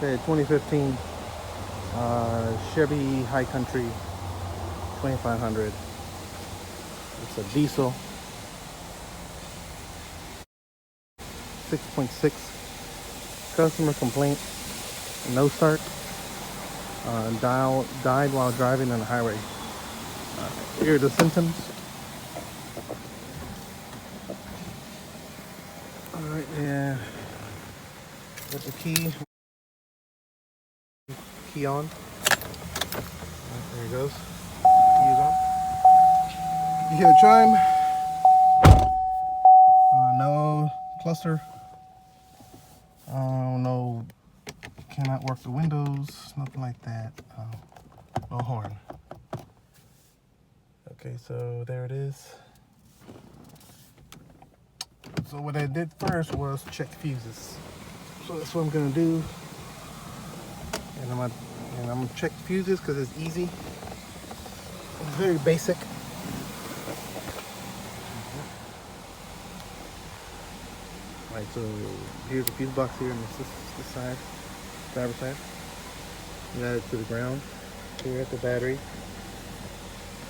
Okay, 2015 Chevy High Country 2500. It's a diesel, 6.6. Customer complaint: no start. Died while driving on the highway. Here are the symptoms. All right, yeah. Got the key on. Right, there it goes. Key is on. You hear a chime? No cluster. No, cannot work the windows. Nothing like that. No horn. Okay, so there it is. So what I did first was check fuses. So that's what I'm gonna do. And I'm gonna check fuses because it's easy. It's very basic. Alright, so here's the fuse box here, and this side, driver's side. We got it to the ground. Here at the battery.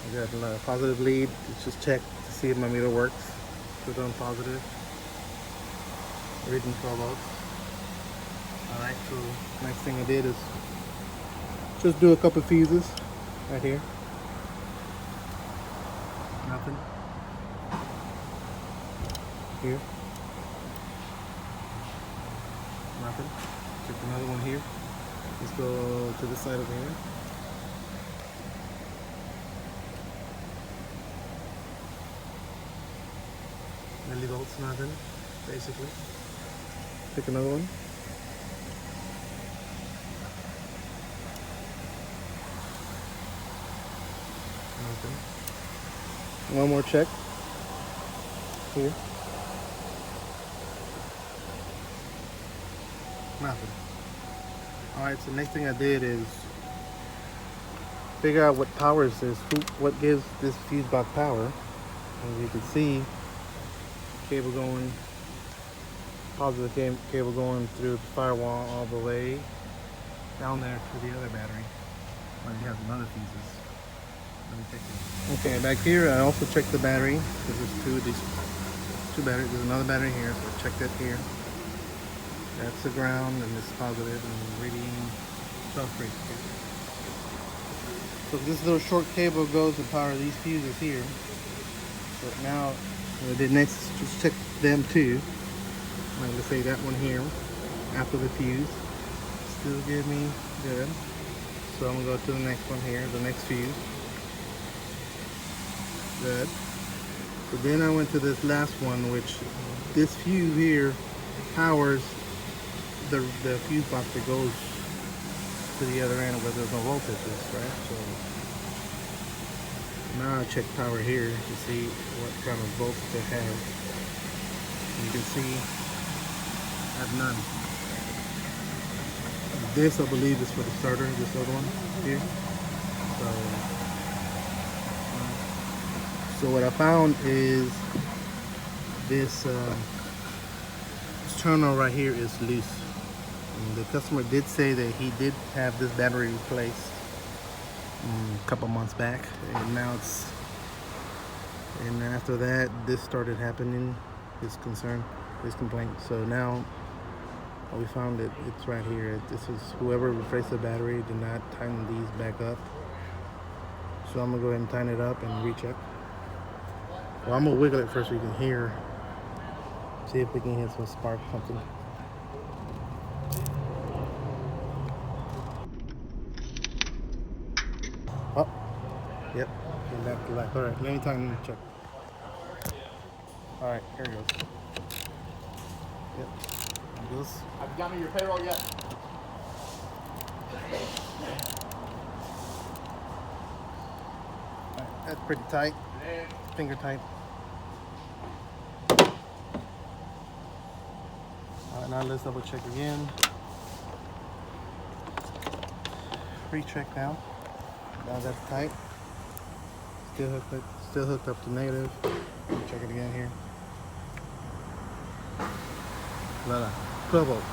I got a positive lead. It's just check to see if my meter works. Put on positive. Reading 12 volts. Alright, so next thing I did is just do a couple fuses right here. Nothing. Here. Nothing. Check another one here. Let's go to this side over here. Millivolts, nothing, basically. Pick another one. Nothing. One more check. Here. Nothing. Alright, so next thing I did is figure out what powers this, what gives this fuse box power. As you can see, cable going, positive cable going through the firewall all the way down there to the other battery. Where you have some other fuses. Let me check it. Okay, back here I also checked the battery. There's two batteries. There's another battery here, so I checked it here. That's the ground, and this is positive, and reading 12 volts. So this little short cable goes to power these fuses here. But now what I did next is just check them too. Like let's say that one here, after the fuse, still give me good. So I'm gonna go to the next one here, the next fuse. Good. So then I went to this last one, which this fuse here powers the fuse box that goes to the other end where there's no voltages, right? So now I check power here to see what kind of voltage it has. You can see I have none. This I believe is for the starter, this other one here. So what I found is this terminal right here is loose. And the customer did say that he did have this battery replaced a couple months back, and now and after that this started happening, this complaint. So now we found it, it's right here. This is whoever replaced the battery did not tighten these back up. So I'm gonna go ahead and tighten it up and recheck. Well, I'm gonna wiggle it first so you can hear, see if we can hear some spark, something. Oh, yep, came back to life. All right, let me tighten and check. All right, here it goes. Yep, there it goes. Have you got me your payroll yet? All right, that's pretty tight, finger tight. All right, now let's double check again. Recheck now. Now that's tight. Still hooked up to negative. Check it again here. Voila, 12 volts.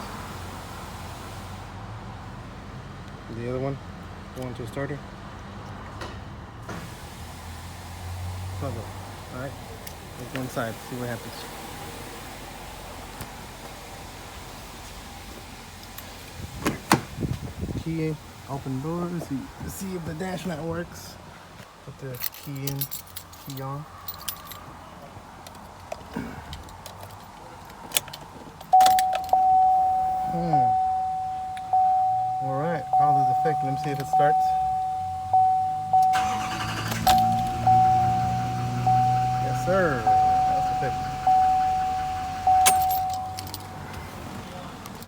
The other one? One to starter? Toggle. Alright. Let's go inside, see what happens. Key in, open doors, see if the dash mat works. Put the key in, key on. Alright, all is effective. Let me see if it starts. Yes, sir.